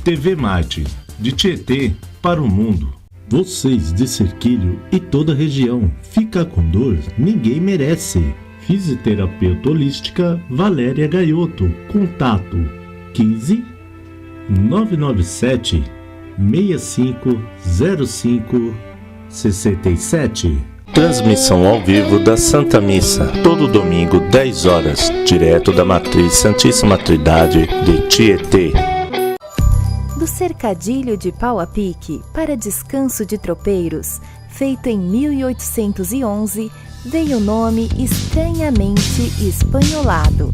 TV Marte, de Tietê para o mundo. Vocês de Cerquilho e toda a região, ficar com dor ninguém merece. Fisioterapeuta holística Valéria Gaioto. Contato 15 997 6505 67. Transmissão ao vivo da Santa Missa, todo domingo 10 horas, direto da Matriz Santíssima Trindade de Tietê. Do cercadilho de pau a pique para descanso de tropeiros, feito em 1811, veio o nome estranhamente espanholado.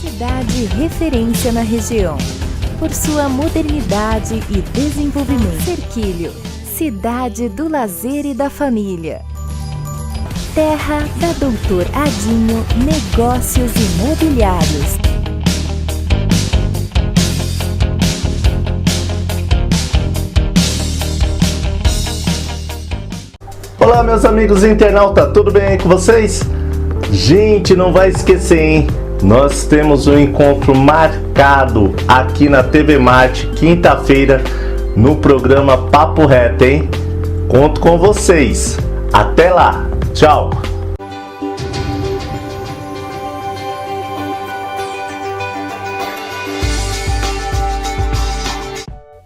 Cidade referência na região, por sua modernidade e desenvolvimento. Cerquilho, cidade do lazer e da família. Terra da Doutor Adinho Negócios Imobiliários. Olá, meus amigos internautas, tudo bem aí com vocês? Gente, não vai esquecer, hein? Nós temos um encontro marcado aqui na TV Marte, quinta-feira, no programa Papo Reto, hein? Conto com vocês. Até lá. Tchau.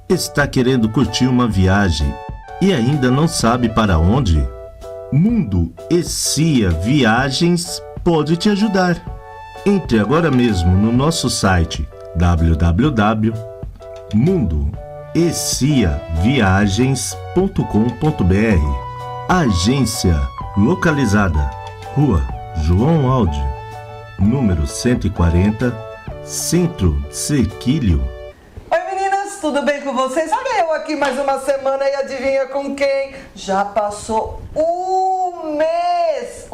Está querendo curtir uma viagem e ainda não sabe para onde? Mundo Essia Viagens pode te ajudar. Entre agora mesmo no nosso site www.mundoessiaviagens.com.br. Agência localizada Rua João Aldi, número 140, Centro Cerquilho. Oi meninas, tudo bem com vocês? Olha eu aqui mais uma semana e adivinha com quem? Já passou um mês.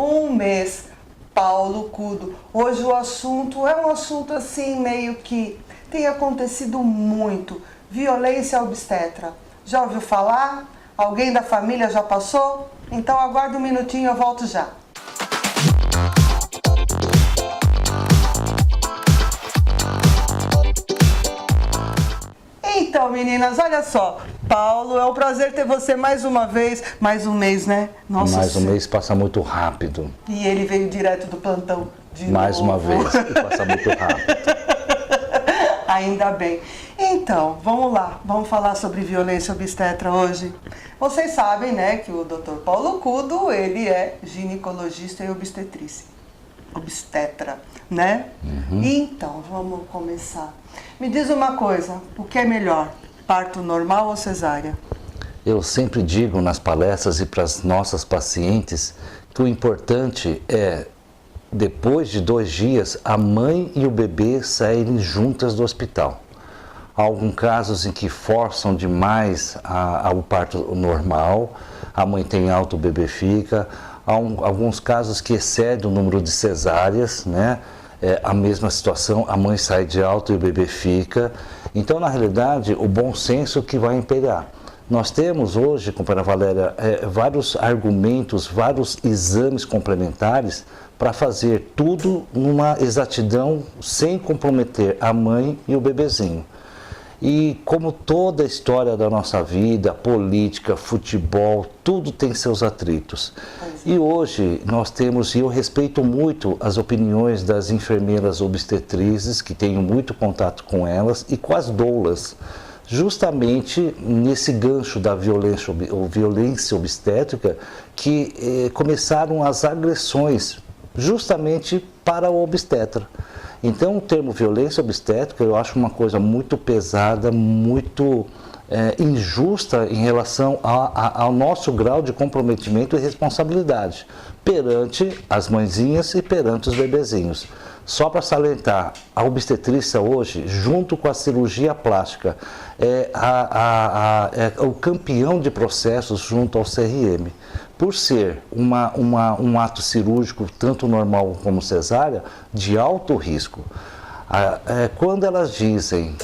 Paulo Cudo. Hoje o assunto é um assunto assim meio que tem acontecido muito. Violência obstetra. Já ouviu falar? Alguém da família já passou? Então aguarde um minutinho, eu volto já. Então, meninas, olha só. Paulo, é um prazer ter você mais uma vez. Mais um mês, né? Nossa, mais um mês passa muito rápido. E ele veio direto do plantão de mais novo. Uma vez, passa muito rápido. Ainda bem. Então, vamos lá. Vamos falar sobre violência obstetra hoje. Vocês sabem, né, que o Dr. Paulo Cudo, ele é ginecologista e obstetra, né? Uhum. Então, vamos começar. Me diz uma coisa, o que é melhor? Parto normal ou cesárea? Eu sempre digo nas palestras e para as nossas pacientes que o importante é, depois de 2 dias, a mãe e o bebê saírem juntas do hospital. Há alguns casos em que forçam demais o parto normal, a mãe tem alta, o bebê fica. Há alguns casos que excedem o número de cesáreas, né? A mesma situação, a mãe sai de alta e o bebê fica. Então, na realidade, o bom senso que vai imperar. Nós temos hoje, companheira Valéria, vários argumentos, vários exames complementares para fazer tudo numa exatidão sem comprometer a mãe e o bebezinho. E como toda a história da nossa vida, política, futebol, tudo tem seus atritos. E hoje nós temos, e eu respeito muito as opiniões das enfermeiras obstetrizes, que tenho muito contato com elas, e com as doulas, justamente nesse gancho da violência obstétrica, que começaram as agressões justamente para o obstetra. Então, o termo violência obstétrica eu acho uma coisa muito pesada, muito injusta em relação ao nosso grau de comprometimento e responsabilidade perante as mãezinhas e perante os bebezinhos. Só para salientar, a obstetrícia hoje, junto com a cirurgia plástica, é o campeão de processos junto ao CRM. Por ser um ato cirúrgico, tanto normal como cesárea, de alto risco. Quando elas dizem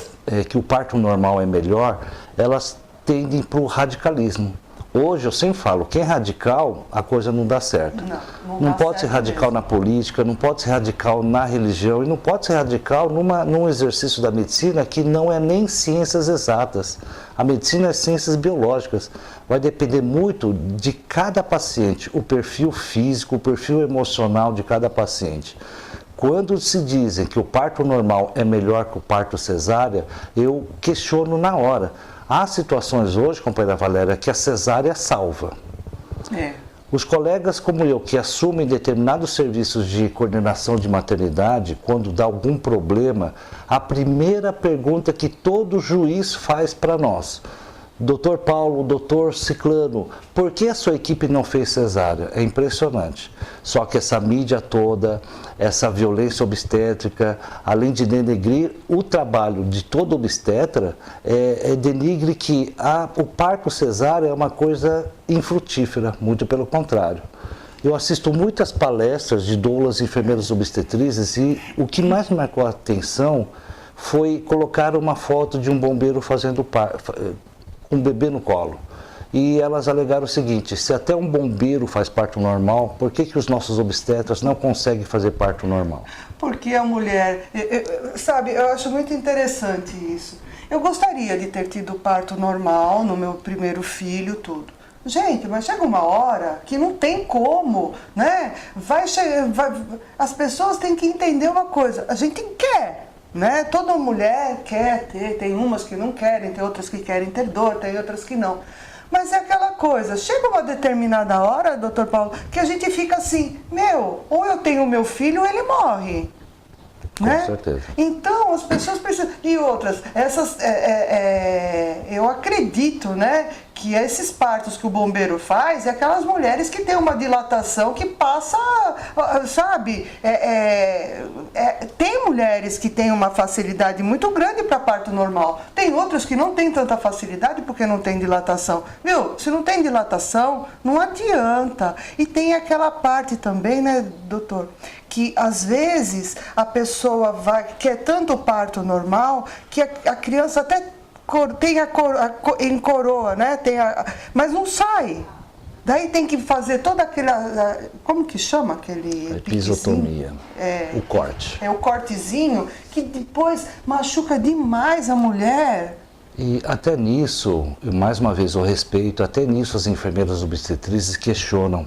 que o parto normal é melhor, elas tendem para o radicalismo. Hoje eu sempre falo, quem é radical, a coisa não dá certo. Não pode ser radical na política, não pode ser radical na religião e não pode ser radical num exercício da medicina que não é nem ciências exatas. A medicina é ciências biológicas. Vai depender muito de cada paciente, o perfil físico, o perfil emocional de cada paciente. Quando se dizem que o parto normal é melhor que o parto cesárea, eu questiono na hora. Há situações hoje, companheira Valéria, que a cesárea salva. Os colegas como eu, que assumem determinados serviços de coordenação de maternidade, quando dá algum problema, a primeira pergunta que todo juiz faz para nós: Doutor Paulo, doutor Ciclano, por que a sua equipe não fez cesárea? É impressionante. Só que essa mídia toda, essa violência obstétrica, além de denegrir o trabalho de todo obstetra, denigre que o parto cesárea é uma coisa infrutífera, muito pelo contrário. Eu assisto muitas palestras de doulas e enfermeiras obstetrizes e o que mais me marcou a atenção foi colocar uma foto de um bombeiro fazendo um bebê no colo. E elas alegaram o seguinte: se até um bombeiro faz parto normal, por que os nossos obstetras não conseguem fazer parto normal? Porque a mulher, sabe, eu acho muito interessante isso. Eu gostaria de ter tido parto normal no meu primeiro filho, tudo. Gente, mas chega uma hora que não tem como, né? As pessoas têm que entender uma coisa: a gente quer, né? Toda mulher quer ter, tem umas que não querem, tem outras que querem ter dor, tem outras que não. Mas é aquela coisa, chega uma determinada hora, doutor Paulo, que a gente fica assim, ou eu tenho meu filho ou ele morre. Né? Com certeza. Então as pessoas precisam. E outras, eu acredito, né, que esses partos que o bombeiro faz é aquelas mulheres que têm uma dilatação que passa, sabe? Tem mulheres que têm uma facilidade muito grande para parto normal. Tem outras que não têm tanta facilidade porque não tem dilatação. Viu? Se não tem dilatação, não adianta. E tem aquela parte também, né, doutor? Que às vezes a pessoa quer tanto parto normal que a criança até tem em coroa, né? Mas não sai. Daí tem que fazer toda aquela, como que chama aquele? Episiotomia, o corte. O cortezinho que depois machuca demais a mulher. E até nisso, mais uma vez eu respeito, até nisso as enfermeiras obstetrizes questionam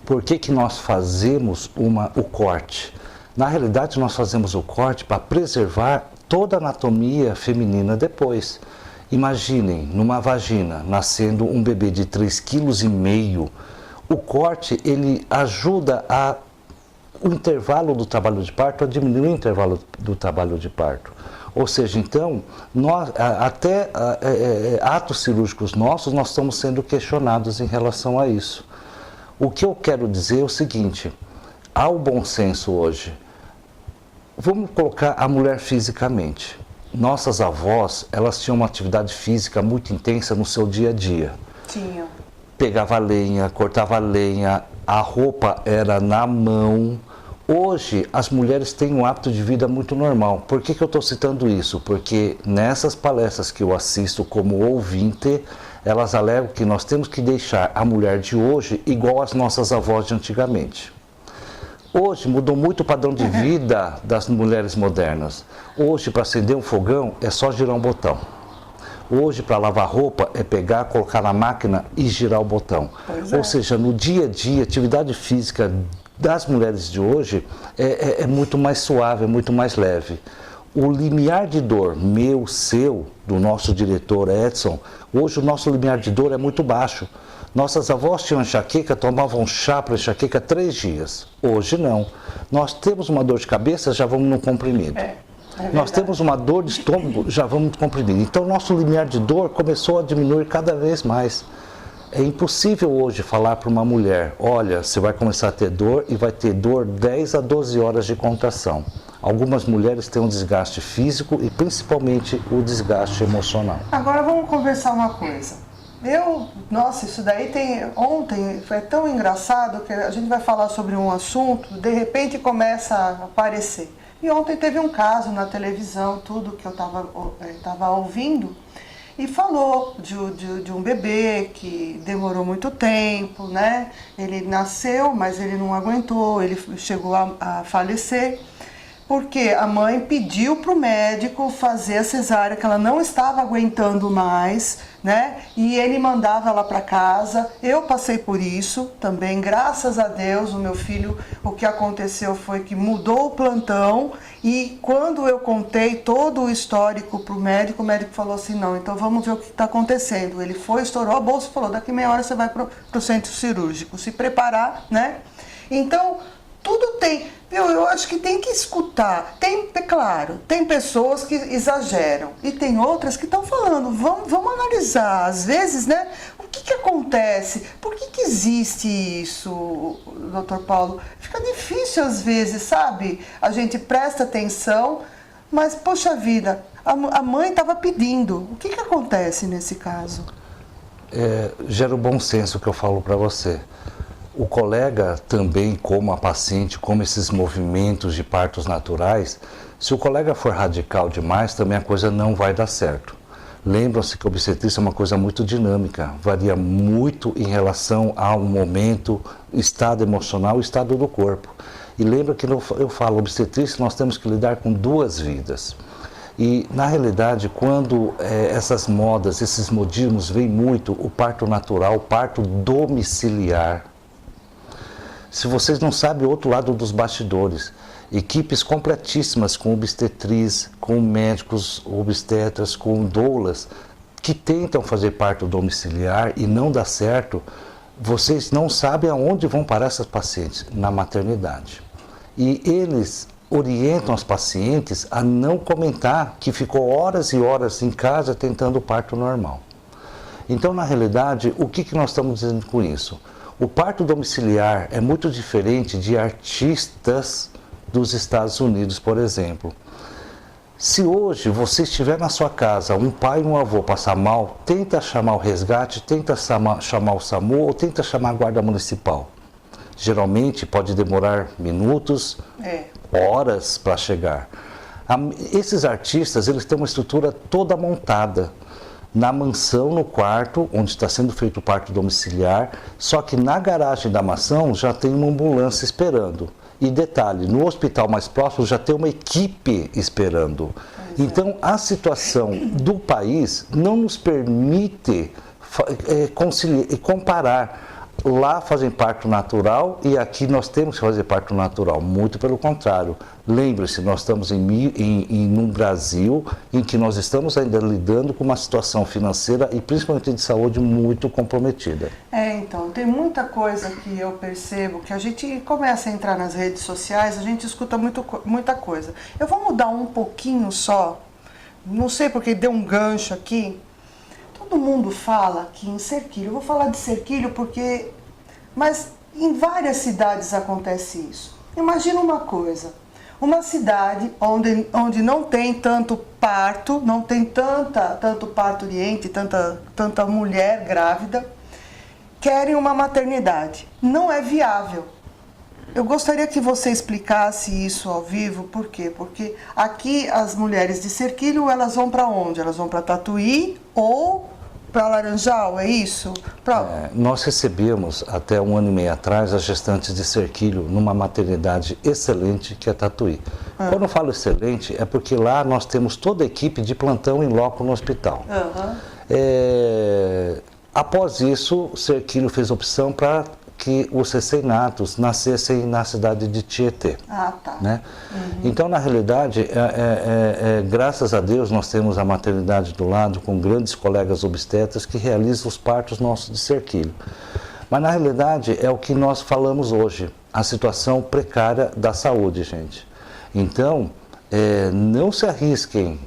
por que nós fazemos o corte. Na realidade nós fazemos o corte para preservar toda a anatomia feminina depois. Imaginem, numa vagina, nascendo um bebê de 3,5 kg, o corte ele ajuda o intervalo do trabalho de parto, a diminuir o intervalo do trabalho de parto. Ou seja, então, até atos cirúrgicos nossos, nós estamos sendo questionados em relação a isso. O que eu quero dizer é o seguinte: há o bom senso hoje. Vamos colocar a mulher fisicamente. Nossas avós, elas tinham uma atividade física muito intensa no seu dia a dia. Tinha. Pegava lenha, cortava lenha, a roupa era na mão. Hoje, as mulheres têm um hábito de vida muito normal. Por que eu estou citando isso? Porque nessas palestras que eu assisto como ouvinte, elas alegam que nós temos que deixar a mulher de hoje igual às nossas avós de antigamente. Hoje mudou muito o padrão de vida das mulheres modernas. Hoje, para acender um fogão, é só girar um botão. Hoje, para lavar roupa, é pegar, colocar na máquina e girar o botão. Ou seja, no dia a dia, a atividade física das mulheres de hoje é muito mais suave, é muito mais leve. O limiar de dor meu, seu, do nosso diretor Edson, hoje o nosso limiar de dor é muito baixo. Nossas avós tinham enxaqueca, tomavam chá para enxaqueca 3 dias. Hoje não. Nós temos uma dor de cabeça, já vamos no comprimido. Nós temos uma dor de estômago, já vamos no comprimido. Então nosso limiar de dor começou a diminuir cada vez mais. É impossível hoje falar para uma mulher: olha, você vai começar a ter dor e vai ter dor 10 a 12 horas de contração. Algumas mulheres têm um desgaste físico e principalmente o desgaste emocional. Agora vamos conversar uma coisa. Nossa, isso daí ontem foi tão engraçado que a gente vai falar sobre um assunto, de repente começa a aparecer. E ontem teve um caso na televisão, tudo que eu estava ouvindo, e falou de um bebê que demorou muito tempo, né? Ele nasceu, mas ele não aguentou, ele chegou a falecer, porque a mãe pediu para o médico fazer a cesárea, que ela não estava aguentando mais, né? E ele mandava ela para casa. Eu passei por isso também, graças a Deus. O meu filho, o que aconteceu foi que mudou o plantão, e quando eu contei todo o histórico para o médico falou assim, não, então vamos ver o que está acontecendo. Ele foi, estourou a bolsa e falou, daqui meia hora você vai para o centro cirúrgico, se preparar, né? Então, tudo tem, viu? Eu acho que tem que escutar. É claro, tem pessoas que exageram e tem outras que estão falando, vamos analisar. Às vezes, né? O que acontece? Por que existe isso, doutor Paulo? Fica difícil às vezes, sabe? A gente presta atenção, mas, poxa vida, a mãe estava pedindo. O que acontece nesse caso? Gera o bom senso que eu falo para você. O colega também, como a paciente, como esses movimentos de partos naturais, se o colega for radical demais, também a coisa não vai dar certo. Lembram-se que a obstetrícia é uma coisa muito dinâmica, varia muito em relação ao momento, estado emocional e estado do corpo. E lembra que eu falo, obstetrícia, nós temos que lidar com duas vidas. E, na realidade, quando essas modas, esses modismos, vem muito o parto natural, o parto domiciliar. Se vocês não sabem o outro lado dos bastidores, equipes completíssimas com obstetriz, com médicos obstetras, com doulas, que tentam fazer parto domiciliar e não dá certo, vocês não sabem aonde vão parar essas pacientes, na maternidade. E eles orientam as pacientes a não comentar que ficou horas e horas em casa tentando o parto normal. Então, na realidade, o que nós estamos dizendo com isso? O parto domiciliar é muito diferente de artistas dos Estados Unidos, por exemplo. Se hoje você estiver na sua casa, um pai e um avô passar mal, tenta chamar o resgate, tenta chamar o SAMU ou tenta chamar a guarda municipal. Geralmente pode demorar minutos, horas para chegar. Esses artistas, eles têm uma estrutura toda montada. Na mansão, no quarto, onde está sendo feito o parto domiciliar, só que na garagem da mansão já tem uma ambulância esperando. E detalhe, no hospital mais próximo já tem uma equipe esperando. Então, a situação do país não nos permite comparar. Lá fazem parto natural e aqui nós temos que fazer parto natural. Muito pelo contrário. Lembre-se, nós estamos num Brasil em que nós estamos ainda lidando com uma situação financeira e principalmente de saúde muito comprometida. Então, tem muita coisa que eu percebo que a gente começa a entrar nas redes sociais, a gente escuta muita coisa. Eu vou mudar um pouquinho só, não sei porque deu um gancho aqui. Todo mundo fala que em Serquilho, eu vou falar de Serquilho porque... Mas em várias cidades acontece isso. Imagina uma coisa, uma cidade onde não tem tanto parto, não tem tanto parturiente, tanta mulher grávida, querem uma maternidade. Não é viável. Eu gostaria que você explicasse isso ao vivo, por quê? Porque aqui as mulheres de Serquilho, elas vão para onde? Elas vão para Tatuí ou para Laranjal, é isso? Nós recebemos até 1 ano e meio atrás as gestantes de Serquilho numa maternidade excelente que é Tatuí. Quando eu falo excelente é porque lá nós temos toda a equipe de plantão em loco no hospital. Após isso, Serquilho fez opção para que os recém-natos nascessem na cidade de Tietê. Né? Então, na realidade, graças a Deus, nós temos a maternidade do lado com grandes colegas obstetras que realizam os partos nossos de Serquilho. Mas, na realidade, é o que nós falamos hoje, a situação precária da saúde, gente. Então, não se arrisquem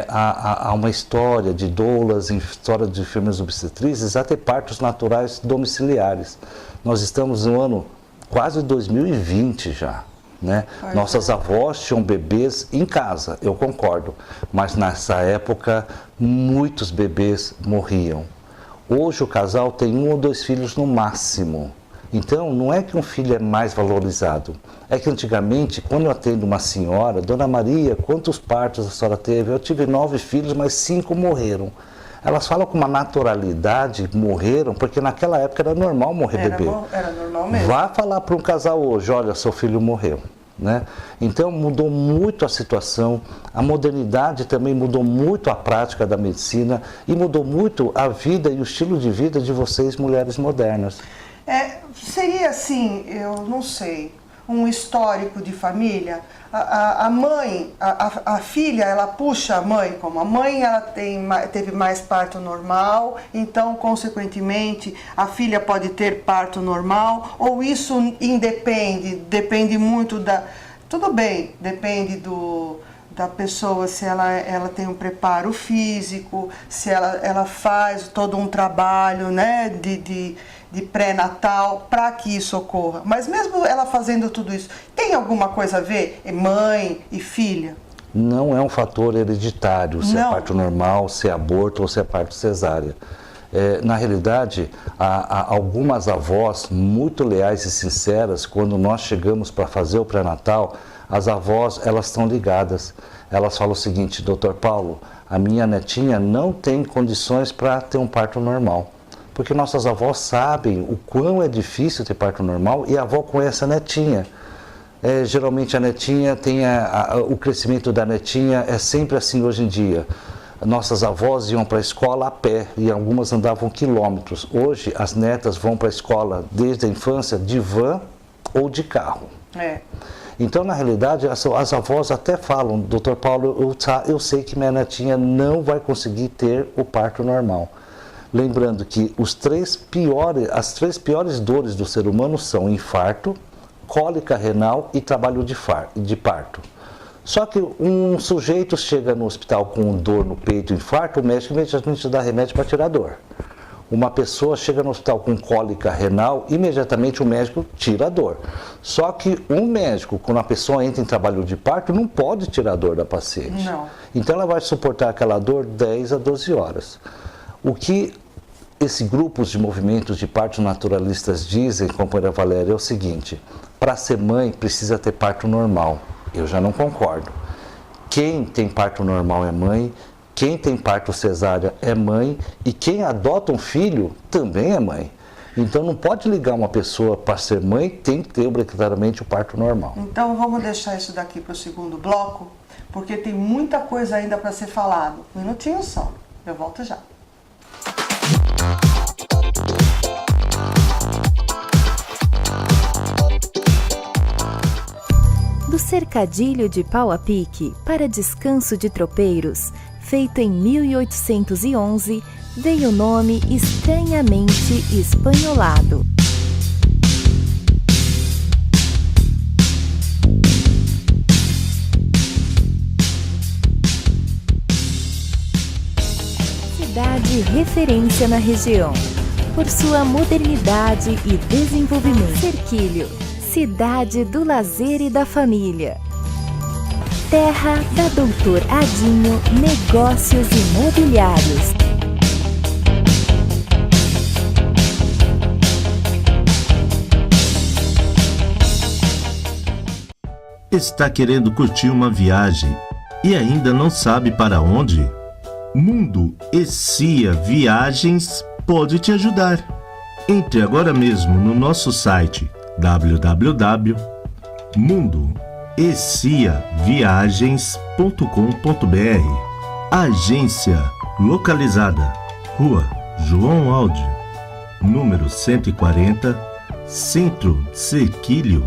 a uma história de doulas, história de enfermeiras obstetrizes, a ter partos naturais domiciliares. Nós estamos no ano quase 2020 já, né? Nossas avós tinham bebês em casa, eu concordo, mas nessa época muitos bebês morriam. Hoje o casal tem 1 ou 2 filhos no máximo. Então, não é que um filho é mais valorizado, é que antigamente, quando eu atendo uma senhora, Dona Maria, quantos partos a senhora teve? Eu tive 9 filhos, mas 5 morreram. Elas falam com uma naturalidade, morreram, porque naquela época era normal morrer bebê. Era normal mesmo. Vá falar para um casal hoje, olha, seu filho morreu. Né? Então mudou muito a situação, a modernidade também mudou muito a prática da medicina e mudou muito a vida e o estilo de vida de vocês, mulheres modernas. Seria assim, eu não sei, um histórico de família. A mãe, a filha, ela puxa a mãe, como a mãe ela teve mais parto normal, então, consequentemente, a filha pode ter parto normal, ou isso depende muito da... Tudo bem, depende da pessoa, se ela tem um preparo físico, se ela faz todo um trabalho, né, de pré-natal para que isso ocorra. Mas mesmo ela fazendo tudo isso, tem alguma coisa a ver? Mãe e filha? Não é um fator hereditário, se é parto normal, se é aborto ou se é parto cesárea. Na realidade, há algumas avós muito leais e sinceras, quando nós chegamos para fazer o pré-natal, as avós, elas estão ligadas. Elas falam o seguinte: doutor Paulo, a minha netinha não tem condições para ter um parto normal. Porque nossas avós sabem o quão é difícil ter parto normal e a avó conhece a netinha. Geralmente a netinha tem o crescimento da netinha é sempre assim hoje em dia. Nossas avós iam para a escola a pé e algumas andavam quilômetros. Hoje as netas vão para a escola desde a infância de van ou de carro. Então, na realidade, as avós até falam: doutor Paulo, eu sei que minha netinha não vai conseguir ter o parto normal. Lembrando que as três piores dores do ser humano são infarto, cólica renal e trabalho de parto. Só que um sujeito chega no hospital com dor no peito, infarto, o médico imediatamente dá remédio para tirar a dor. Uma pessoa chega no hospital com cólica renal, imediatamente o médico tira a dor. Só que um médico, quando a pessoa entra em trabalho de parto, não pode tirar a dor da paciente. Não. Então ela vai suportar aquela dor 10 a 12 horas. O que esses grupos de movimentos de partos naturalistas dizem, companheira Valéria, é o seguinte: para ser mãe precisa ter parto normal. Eu já não concordo. Quem tem parto normal é mãe, quem tem parto cesárea é mãe e quem adota um filho também é mãe. Então não pode ligar uma pessoa para ser mãe, tem que ter obrigatoriamente o parto normal. Então vamos deixar isso daqui para o segundo bloco, porque tem muita coisa ainda para ser falado. Um minutinho só, eu volto já. Do cercadilho de pau a pique para descanso de tropeiros, feito em 1811, veio o nome estranhamente espanholado. Cidade referência na região, por sua modernidade e desenvolvimento. Cerquilho, cidade do lazer e da família. Terra da Doutor Adinho Negócios Imobiliários. Está querendo curtir uma viagem e ainda não sabe para onde? Mundo Essia Viagens pode te ajudar. Entre agora mesmo no nosso site www.mundoessiaviagens.com.br. Agência localizada Rua João Aldi, número 140, Centro Cerquilho.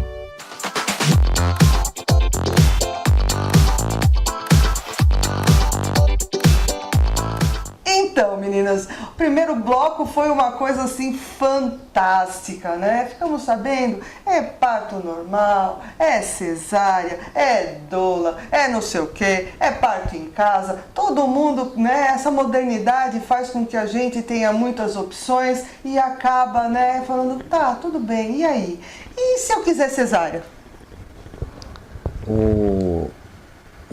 Então, meninas, o primeiro bloco foi uma coisa assim fantástica, né? Ficamos sabendo, é parto normal, é cesárea, é doula, é não sei o que, é parto em casa. Todo mundo, né? Essa modernidade faz com que a gente tenha muitas opções e acaba, né, falando, tá, tudo bem, e aí? E se eu quiser cesárea? O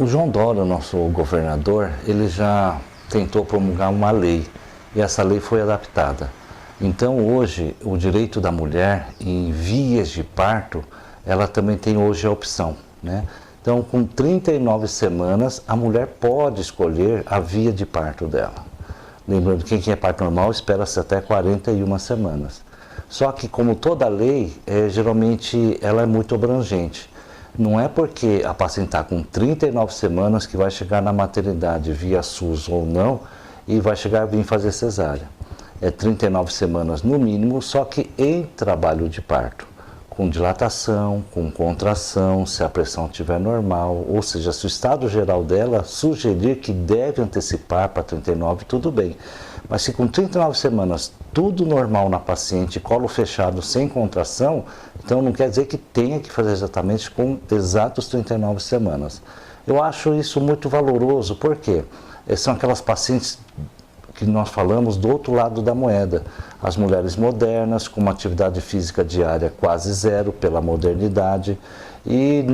João Dória, nosso governador, ele já tentou promulgar uma lei e essa lei foi adaptada. Então hoje o direito da mulher em vias de parto, ela também tem hoje a opção, né? Então com 39 semanas a mulher pode escolher a via de parto dela. Lembrando que quem é parto normal espera-se até 41 semanas. Só que, como toda lei, geralmente ela é muito abrangente. Não é porque a paciente está com 39 semanas que vai chegar na maternidade via SUS ou não e vai vir fazer cesárea. É 39 semanas no mínimo, só que em trabalho de parto, com dilatação, com contração, se a pressão estiver normal, ou seja, se o estado geral dela sugerir que deve antecipar para 39, tudo bem. Mas se com 39 semanas tudo normal na paciente, colo fechado, sem contração, então não quer dizer que tenha que fazer exatamente com exatos 39 semanas. Eu acho isso muito valoroso, porque são aquelas pacientes que nós falamos do outro lado da moeda. As mulheres modernas, com uma atividade física diária quase zero pela modernidade e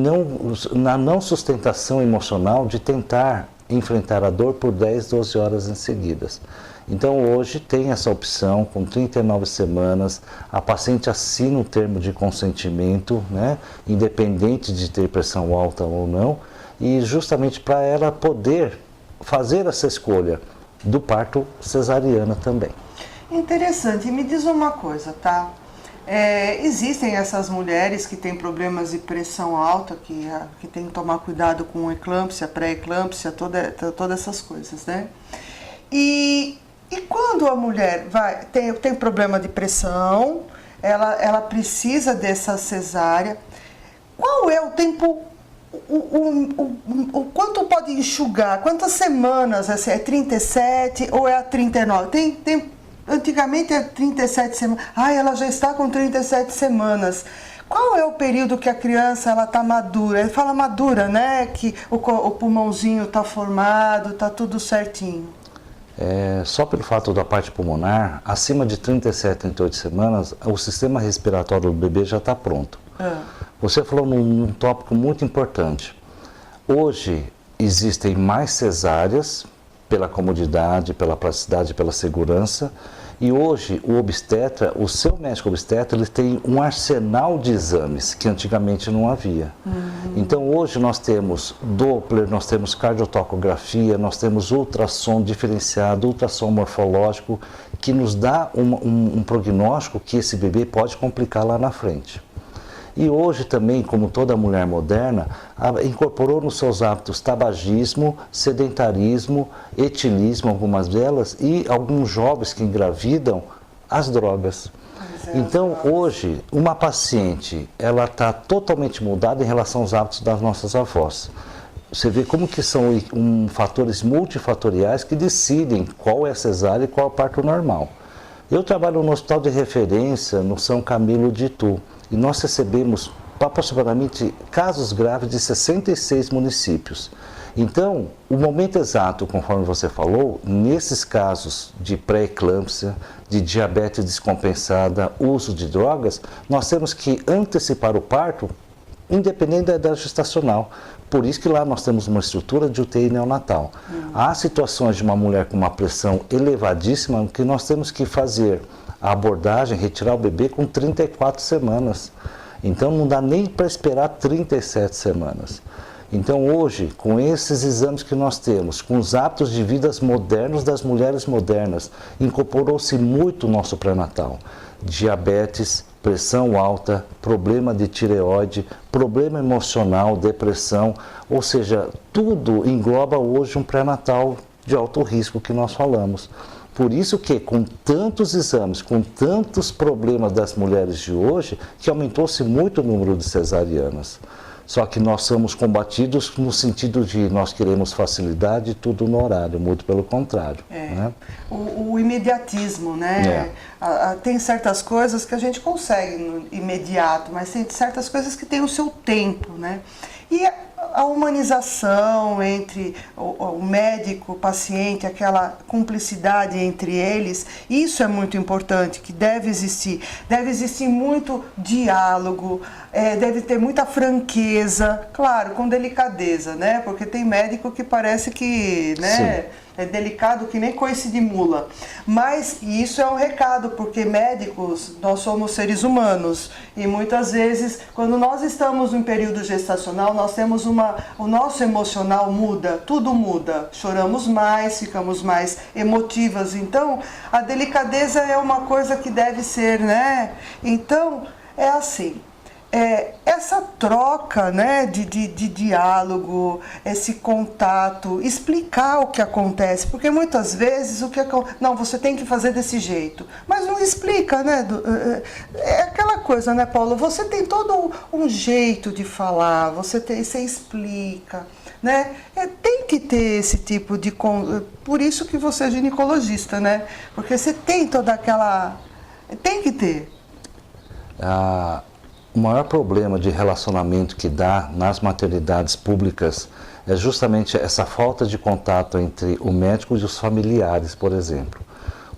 na não sustentação emocional de tentar enfrentar a dor por 10, 12 horas em seguidas. Então hoje tem essa opção, com 39 semanas, a paciente assina o termo de consentimento, né, independente de ter pressão alta ou não, e justamente para ela poder fazer essa escolha do parto cesariana também. Interessante. E me diz uma coisa, tá? Existem essas mulheres que têm problemas de pressão alta, que tem que tomar cuidado com eclâmpsia, pré-eclâmpsia, todas essas coisas, né? E quando a mulher tem problema de pressão, ela precisa dessa cesárea, qual é o tempo, o quanto pode enxugar? Quantas semanas? É 37 ou é a 39? Antigamente é 37 semanas. Ela já está com 37 semanas. Qual é o período que a criança está madura? Ele fala madura, né? Que o pulmãozinho está formado, está tudo certinho. Só pelo fato da parte pulmonar, acima de 37, 38 semanas, o sistema respiratório do bebê já está pronto. Você falou num tópico muito importante. Hoje existem mais cesáreas pela comodidade, pela praticidade, pela segurança. E hoje o obstetra, o seu médico obstetra, ele tem um arsenal de exames que antigamente não havia. Então hoje nós temos Doppler, nós temos cardiotocografia, nós temos ultrassom diferenciado, ultrassom morfológico, que nos dá um prognóstico que esse bebê pode complicar lá na frente. E hoje também, como toda mulher moderna, incorporou nos seus hábitos tabagismo, sedentarismo, etilismo, algumas delas, e alguns jovens que engravidam, as drogas. Então, hoje, uma paciente, ela está totalmente mudada em relação aos hábitos das nossas avós. Você vê como que são fatores multifatoriais que decidem qual é a cesárea e qual é o parto normal. Eu trabalho no hospital de referência, no São Camilo de Itu, e nós recebemos aproximadamente casos graves de 66 municípios. Então, o momento exato, conforme você falou, nesses casos de pré-eclâmpsia, de diabetes descompensada, uso de drogas, nós temos que antecipar o parto, independente da gestacional. Por isso que lá nós temos uma estrutura de UTI neonatal. Há situações de uma mulher com uma pressão elevadíssima que nós temos que fazer a abordagem, retirar o bebê com 34 semanas. Então não dá nem para esperar 37 semanas. Então hoje, com esses exames que nós temos, com os hábitos de vida modernos das mulheres modernas, incorporou-se muito o nosso pré-natal. Diabetes, pressão alta, problema de tireoide, problema emocional, depressão, ou seja, tudo engloba hoje um pré-natal de alto risco que nós falamos. Por isso que, com tantos exames, com tantos problemas das mulheres de hoje, que aumentou-se muito o número de cesarianas. Só que nós somos combatidos no sentido de nós queremos facilidade e tudo no horário, muito pelo contrário. Né? O imediatismo, né? Tem certas coisas que a gente consegue no imediato, mas tem certas coisas que têm o seu tempo, né? E a humanização entre o médico, o paciente, aquela cumplicidade entre eles, isso é muito importante, que deve existir. Deve existir muito diálogo, deve ter muita franqueza, claro, com delicadeza, né? Porque tem médico que parece que, né? É delicado que nem coice de mula. Mas isso é um recado, porque médicos, nós somos seres humanos. E muitas vezes, quando nós estamos em período gestacional, nós temos o nosso emocional muda, tudo muda. Choramos mais, ficamos mais emotivas. Então, a delicadeza é uma coisa que deve ser, né? Então, é assim. Essa troca, né, de diálogo, esse contato, explicar o que acontece, porque muitas vezes não, você tem que fazer desse jeito, mas não explica, né? É aquela coisa, né, Paulo? Você tem todo um jeito de falar, você explica, né? Tem que ter esse tipo de... Por isso que você é ginecologista, né? Porque você tem toda aquela... Tem que ter. O maior problema de relacionamento que dá nas maternidades públicas é justamente essa falta de contato entre o médico e os familiares, por exemplo.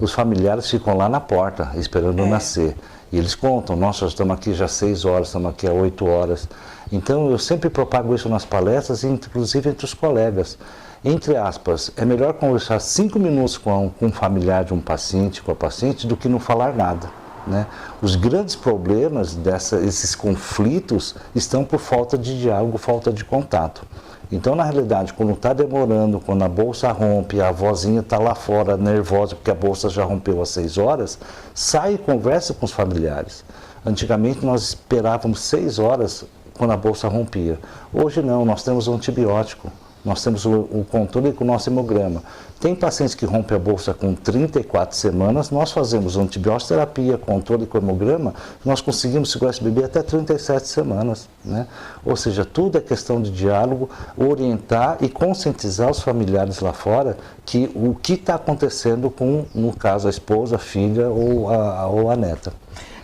Os familiares ficam lá na porta, esperando nascer. E eles contam, nossa, estamos aqui já 6 horas, estamos aqui há 8 horas. Então, eu sempre propago isso nas palestras, inclusive entre os colegas. Entre aspas, é melhor conversar 5 minutos com um familiar de um paciente, com a paciente, do que não falar nada. Né? Os grandes problemas esses conflitos estão por falta de diálogo, falta de contato. Então, na realidade, quando está demorando, quando a bolsa rompe, a vozinha está lá fora nervosa porque a bolsa já rompeu às 6 horas, sai e conversa com os familiares. Antigamente nós esperávamos 6 horas quando a bolsa rompia. Hoje não, nós temos um antibiótico. Nós temos o controle com o nosso hemograma. Tem pacientes que rompem a bolsa com 34 semanas, nós fazemos antibiótico terapia, controle com o hemograma, nós conseguimos segurar esse bebê até 37 semanas. Né? Ou seja, tudo é questão de diálogo, orientar e conscientizar os familiares lá fora que o que está acontecendo com, no caso, a esposa, a filha ou a neta.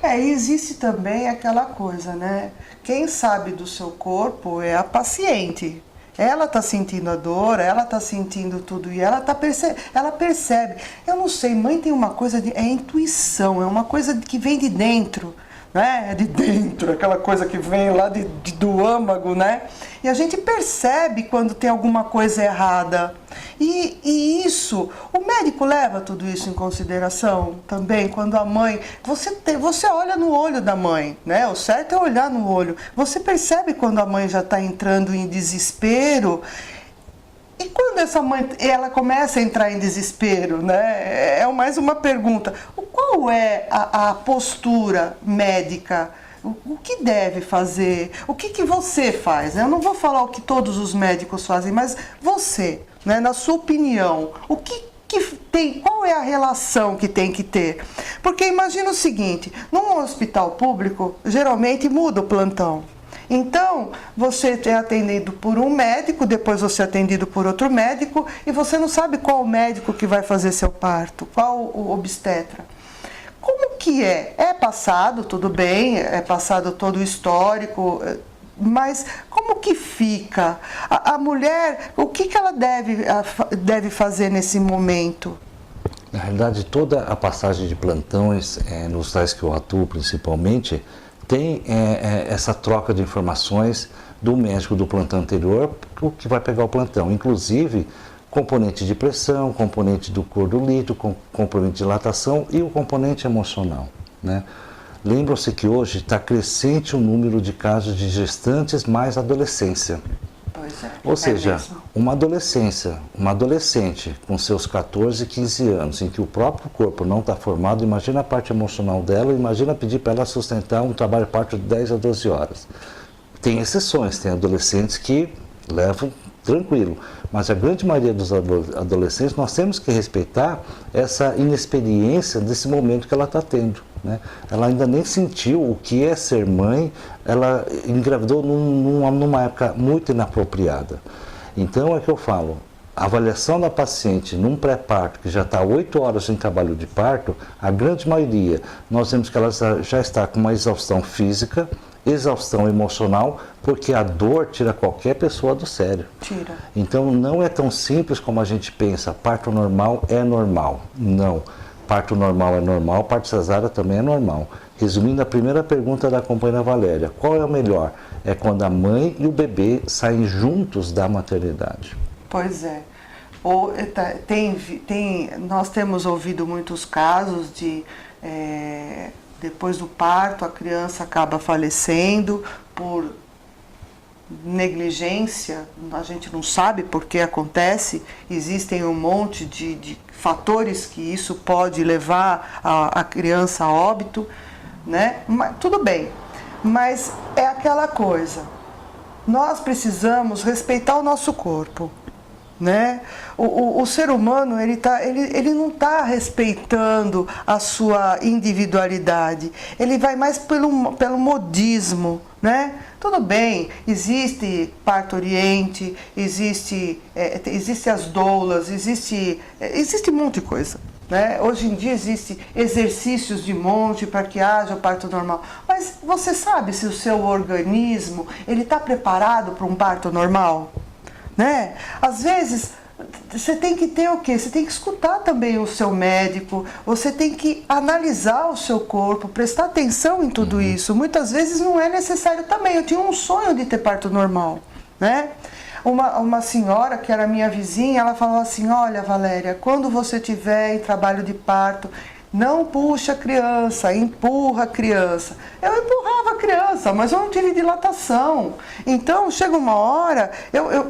E existe também aquela coisa, né? Quem sabe do seu corpo é a paciente. Ela está sentindo a dor, ela está sentindo tudo e ela percebe. Eu não sei, mãe tem uma coisa é intuição, é uma coisa que vem de dentro, né? É de dentro, aquela coisa que vem lá do âmago, né? E a gente percebe quando tem alguma coisa errada. E isso, o médico leva tudo isso em consideração também, quando a mãe... Você olha no olho da mãe, né? O certo é olhar no olho. Você percebe quando a mãe já está entrando em desespero. E quando essa mãe ela começa a entrar em desespero, né? É mais uma pergunta. Qual é a postura médica? O que deve fazer? O que você faz? Eu não vou falar o que todos os médicos fazem, mas você, né, na sua opinião, qual é a relação que tem que ter? Porque imagina o seguinte, num hospital público, geralmente muda o plantão. Então, você é atendido por um médico, depois você é atendido por outro médico, e você não sabe qual médico que vai fazer seu parto, qual o obstetra. Como que é? É passado, tudo bem, é passado todo o histórico, mas como que fica? A mulher, o que ela deve fazer nesse momento? Na realidade, toda a passagem de plantões, nos tais que eu atuo principalmente, tem essa troca de informações do médico do plantão anterior, o que vai pegar o plantão, inclusive componente de pressão, componente do cor do líquido, componente de dilatação e o componente emocional. Né? Lembram-se que hoje está crescente o número de casos de gestantes mais adolescência. Pois é. Ou seja, mesmo. uma adolescente com seus 14, 15 anos, em que o próprio corpo não está formado, imagina a parte emocional dela, imagina pedir para ela sustentar um trabalho de parto de 10 a 12 horas. Tem exceções, tem adolescentes que levam tranquilo, mas a grande maioria dos adolescentes nós temos que respeitar essa inexperiência desse momento que ela está tendo. Né? Ela ainda nem sentiu o que é ser mãe, ela engravidou numa época muito inapropriada. Então é que eu falo, a avaliação da paciente num pré-parto, que já está 8 horas em trabalho de parto, a grande maioria, nós vemos que ela já está com uma exaustão física, exaustão emocional, porque a dor tira qualquer pessoa do sério. Tira. Então não é tão simples como a gente pensa, parto normal é normal. Não. Parto normal é normal, parto cesárea também é normal. Resumindo a primeira pergunta da companheira Valéria, qual é o melhor? É quando a mãe e o bebê saem juntos da maternidade. Pois é. Nós temos ouvido muitos casos de depois do parto a criança acaba falecendo por negligência, a gente não sabe por que acontece, existem um monte de fatores que isso pode levar a criança a óbito, né? Mas, tudo bem, mas é aquela coisa, nós precisamos respeitar o nosso corpo, né? O ser humano ele não está respeitando a sua individualidade, ele vai mais pelo modismo, né? Tudo bem, existe parto-oriente, existe as doulas, existe um monte de coisa, né? Hoje em dia existe exercícios de monte para que haja o parto normal, mas você sabe se o seu organismo ele está preparado para um parto normal? Né? Às vezes você tem que ter o quê? Você tem que escutar também o seu médico, você tem que analisar o seu corpo, prestar atenção em tudo isso. Muitas vezes não é necessário também. Eu tinha um sonho de ter parto normal, né? Uma senhora que era minha vizinha, ela falou assim: olha, Valéria, quando você estiver em trabalho de parto, não puxa a criança, empurra a criança. Eu empurrava a criança, mas eu não tive dilatação. Então, chega uma hora,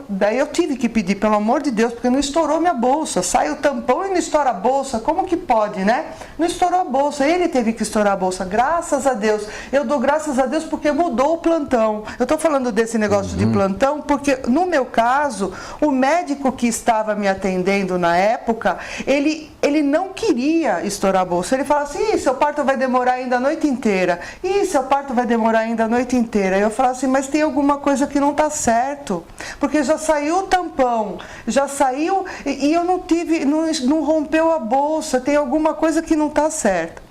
daí eu tive que pedir, pelo amor de Deus, porque não estourou minha bolsa. Sai o tampão e não estoura a bolsa, como que pode, né? Não estourou a bolsa, ele teve que estourar a bolsa, graças a Deus. Eu dou graças a Deus porque mudou o plantão. Eu estou falando desse negócio de plantão porque, no meu caso, o médico que estava me atendendo na época, ele não queria estourar a bolsa. Ele falava assim: seu parto vai demorar ainda a noite inteira. Seu parto vai demorar ainda a noite inteira. Eu falava assim: mas tem alguma coisa que não está certo. Porque já saiu o tampão, já saiu e eu não rompeu a bolsa. Tem alguma coisa que não está certa.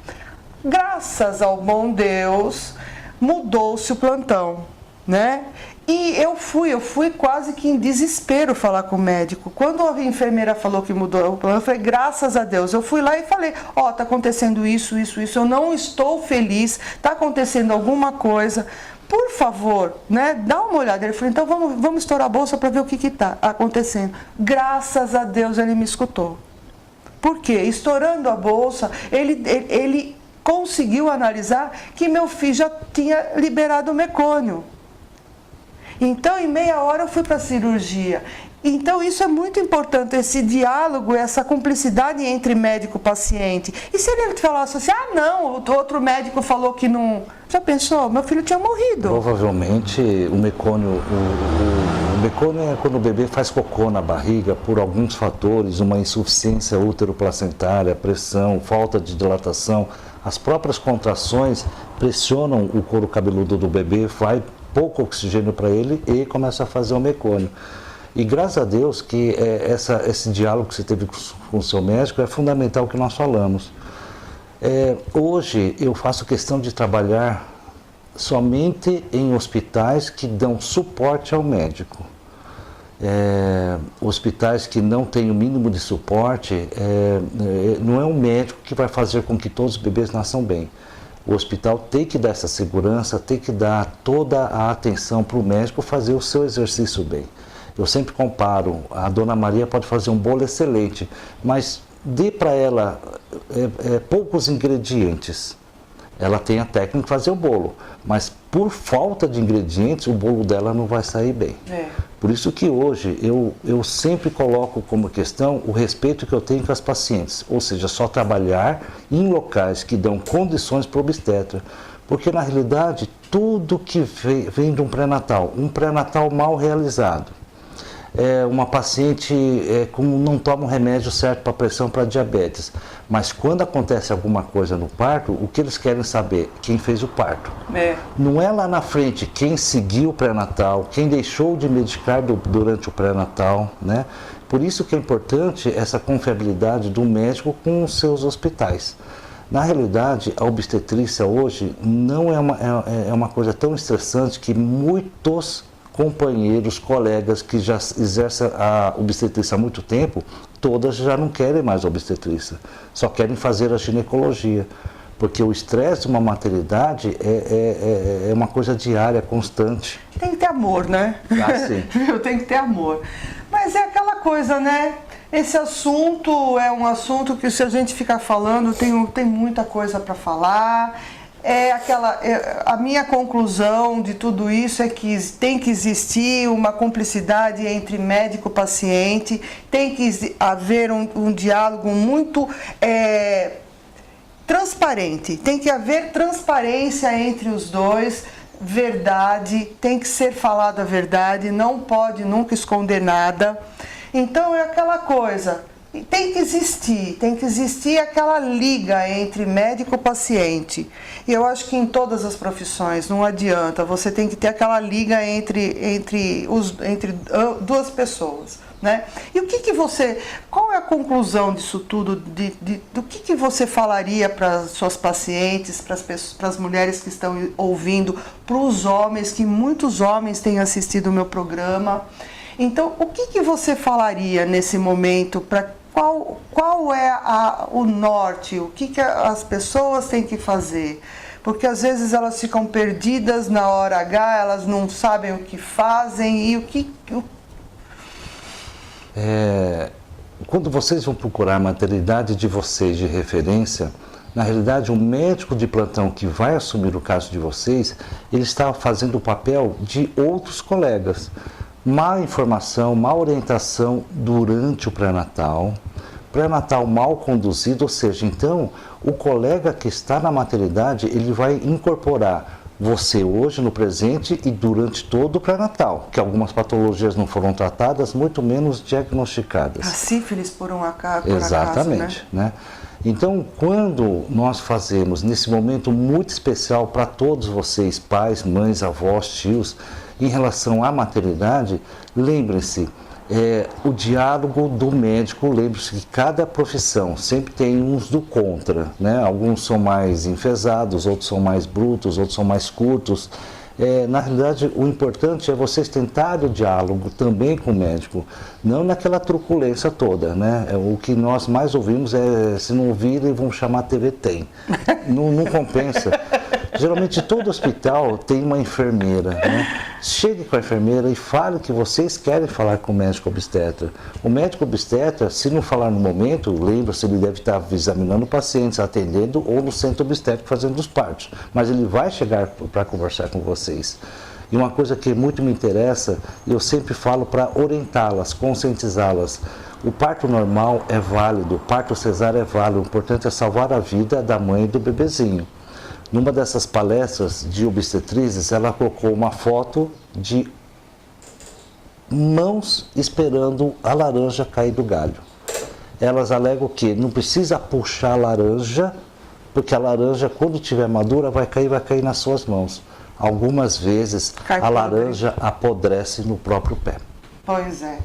Graças ao bom Deus, mudou-se o plantão, né? E eu fui quase que em desespero falar com o médico. Quando a enfermeira falou que mudou o plano, eu falei: graças a Deus. Eu fui lá e falei: tá acontecendo isso, eu não estou feliz, tá acontecendo alguma coisa. Por favor, né, dá uma olhada. Ele falou: então vamos estourar a bolsa para ver o que está acontecendo. Graças a Deus ele me escutou. Por quê? Estourando a bolsa, ele conseguiu analisar que meu filho já tinha liberado o mecônio. Então, em meia hora eu fui para a cirurgia. Então, isso é muito importante, esse diálogo, essa cumplicidade entre médico e paciente. E se ele falasse assim: não, o outro médico falou que não... Já pensou? Meu filho tinha morrido. Provavelmente o mecônio é quando o bebê faz cocô na barriga por alguns fatores, uma insuficiência útero-placentária, pressão, falta de dilatação. As próprias contrações pressionam o couro cabeludo do bebê, vai pouco oxigênio para ele e começa a fazer o mecônio. E graças a Deus que esse diálogo que você teve com o seu médico é fundamental que nós falamos. Hoje eu faço questão de trabalhar somente em hospitais que dão suporte ao médico. Hospitais que não têm o mínimo de suporte, não é um médico que vai fazer com que todos os bebês nasçam bem. O hospital tem que dar essa segurança, tem que dar toda a atenção para o médico fazer o seu exercício bem. Eu sempre comparo, a Dona Maria pode fazer um bolo excelente, mas dê para ela poucos ingredientes. Ela tem a técnica de fazer o bolo, mas por falta de ingredientes, o bolo dela não vai sair bem. Por isso que hoje eu sempre coloco como questão o respeito que eu tenho com as pacientes, ou seja, só trabalhar em locais que dão condições para o obstetra, porque na realidade tudo que vem de um pré-natal mal realizado, uma paciente não toma um remédio certo para pressão, para diabetes, mas quando acontece alguma coisa no parto, o que eles querem saber? Quem fez o parto. Não é lá na frente quem seguiu o pré-natal, quem deixou de medicar durante o pré-natal, né? Por isso que é importante essa confiabilidade do médico com os seus hospitais. Na realidade, a obstetrícia hoje não é uma coisa tão estressante que muitos companheiros, colegas que já exercem a obstetrícia há muito tempo, todas já não querem mais obstetrícia, só querem fazer a ginecologia, porque o estresse de uma maternidade é uma coisa diária, constante. Tem que ter amor, né? Sim. Tem que ter amor. Mas é aquela coisa, né? Esse assunto é um assunto que, se a gente ficar falando, tem muita coisa para falar. A minha conclusão de tudo isso é que tem que existir uma cumplicidade entre médico e paciente, tem que haver um diálogo muito transparente, tem que haver transparência entre os dois, verdade, tem que ser falada a verdade, não pode nunca esconder nada. Então é aquela coisa, tem que existir aquela liga entre médico e paciente. E eu acho que em todas as profissões não adianta, você tem que ter aquela liga entre duas pessoas, né? E qual é a conclusão disso tudo, do que você falaria para as suas pacientes, para as mulheres que estão ouvindo, para os homens, que muitos homens têm assistido o meu programa? Então, o que você falaria nesse momento? Qual é o norte? O que as pessoas têm que fazer? Porque às vezes elas ficam perdidas na hora H, elas não sabem o que fazem e Quando vocês vão procurar a maternidade de vocês de referência, na realidade, o médico de plantão que vai assumir o caso de vocês, ele está fazendo o papel de outros colegas. Má informação, má orientação durante o pré-natal mal conduzido, ou seja, então o colega que está na maternidade, ele vai incorporar você hoje no presente e durante todo o pré-natal, que algumas patologias não foram tratadas, muito menos diagnosticadas. A sífilis por acaso, exatamente, né? Então, quando nós fazemos nesse momento muito especial para todos vocês, pais, mães, avós, tios, em relação à maternidade, lembre-se, o diálogo do médico, lembre-se que cada profissão sempre tem uns do contra, né? Alguns são mais enfesados, outros são mais brutos, outros são mais curtos. Na realidade, o importante é vocês tentarem o diálogo também com o médico, não naquela truculência toda, né? O que nós mais ouvimos é, se não ouvirem, vão chamar TV Tem. Não compensa. Geralmente todo hospital tem uma enfermeira, né? Chegue com a enfermeira e fale que vocês querem falar com o médico obstetra. O médico obstetra, se não falar no momento, lembra-se, ele deve estar examinando pacientes, atendendo ou no centro obstétrico fazendo os partos. Mas ele vai chegar para conversar com vocês. E uma coisa que muito me interessa, eu sempre falo para orientá-las, conscientizá-las. O parto normal é válido, o parto cesáreo é válido, o importante é salvar a vida da mãe e do bebezinho. Numa dessas palestras de obstetrizes, ela colocou uma foto de mãos esperando a laranja cair do galho. Elas alegam que não precisa puxar a laranja, porque a laranja, quando estiver madura, vai cair nas suas mãos. Algumas vezes a laranja apodrece no próprio pé. Pois é.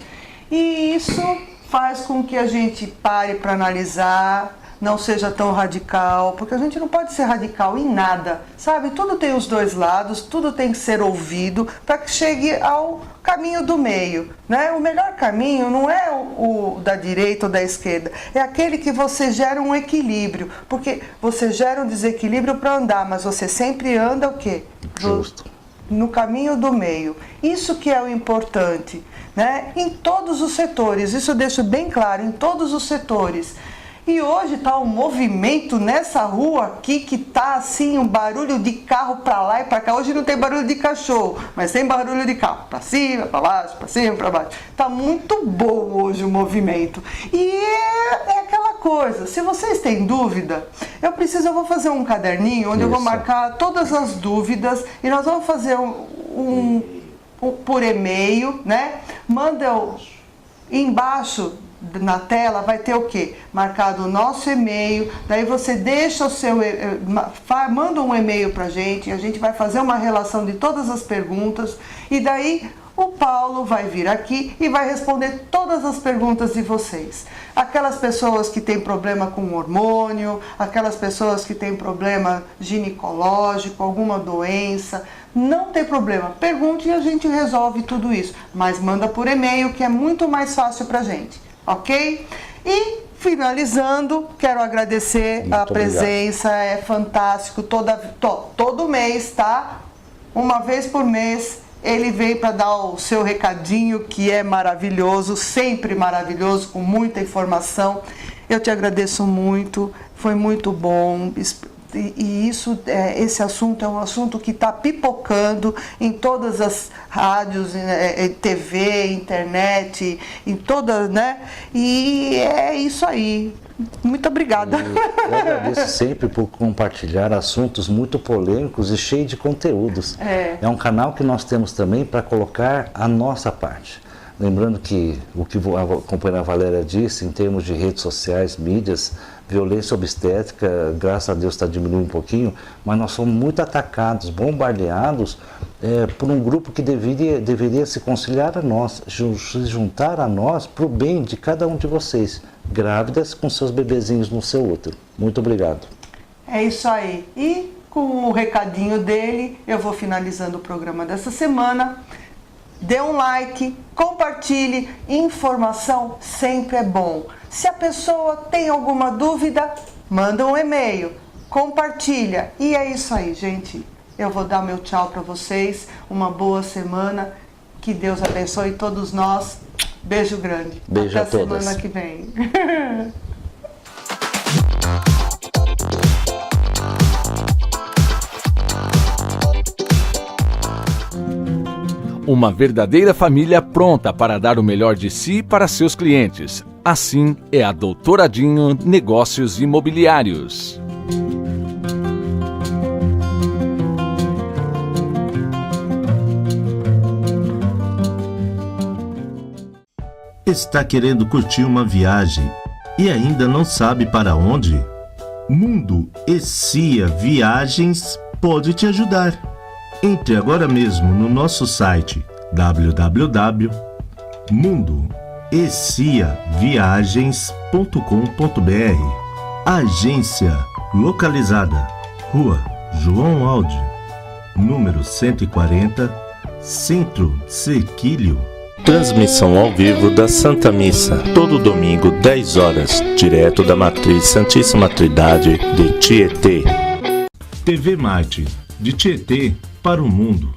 E isso faz com que a gente pare para analisar, não seja tão radical, porque a gente não pode ser radical em nada, sabe? Tudo tem os dois lados, tudo tem que ser ouvido para que chegue ao caminho do meio, né? O melhor caminho não é o da direita ou da esquerda, é aquele que você gera um equilíbrio, porque você gera um desequilíbrio para andar, mas você sempre anda o quê? Justo. No caminho do meio. Isso que é o importante, né? Em todos os setores, isso eu deixo bem claro, em todos os setores. E hoje está um movimento nessa rua aqui que tá assim, um barulho de carro para lá e para cá. Hoje não tem barulho de cachorro, mas tem barulho de carro. Para cima, para baixo, para cima, para baixo. Tá muito bom hoje o movimento. E é aquela coisa, se vocês têm dúvida, eu vou fazer um caderninho onde eu vou marcar todas as dúvidas e nós vamos fazer um por e-mail, né? Manda embaixo na tela, vai ter o quê? Marcado o nosso e-mail, daí você deixa o seu, manda um e-mail pra gente, a gente vai fazer uma relação de todas as perguntas e daí o Paulo vai vir aqui e vai responder todas as perguntas de vocês. Aquelas pessoas que têm problema com hormônio, aquelas pessoas que têm problema ginecológico, alguma doença, não tem problema, pergunte e a gente resolve tudo isso, mas manda por e-mail que é muito mais fácil pra gente. Ok? E finalizando, quero agradecer a presença, é fantástico, todo mês, tá? Uma vez por mês Ele veio para dar o seu recadinho, que é maravilhoso, sempre maravilhoso, com muita informação. Eu te agradeço muito, foi muito bom. E esse assunto é um assunto que está pipocando em todas as rádios, TV, internet, em todas, né? E é isso aí. Muito obrigada. Eu agradeço sempre por compartilhar assuntos muito polêmicos e cheios de conteúdos. É um canal que nós temos também para colocar a nossa parte. Lembrando que o que a companheira Valéria disse, em termos de redes sociais, mídias, violência obstétrica, graças a Deus está diminuindo um pouquinho, mas nós somos muito atacados, bombardeados por um grupo que deveria se conciliar a nós, se juntar a nós para o bem de cada um de vocês, grávidas com seus bebezinhos no seu útero. Muito obrigado. É isso aí. E com o recadinho dele, eu vou finalizando o programa dessa semana. Dê um like, compartilhe, informação sempre é bom. Se a pessoa tem alguma dúvida, manda um e-mail, compartilha. E é isso aí, gente. Eu vou dar meu tchau para vocês, uma boa semana, que Deus abençoe todos nós. Beijo grande. Beijo até a todas. Semana que vem. Uma verdadeira família pronta para dar o melhor de si para seus clientes. Assim é a Doutoradinho Negócios Imobiliários. Está querendo curtir uma viagem e ainda não sabe para onde? Mundo Essia Viagens pode te ajudar. Entre agora mesmo no nosso site www.mundoessiaviagens.com.br. Agência localizada Rua João Aldi, número 140, Centro Sequilho. Transmissão ao vivo da Santa Missa, todo domingo, 10 horas, direto da Matriz Santíssima Trindade de Tietê. TV Marte, de Tietê para o mundo.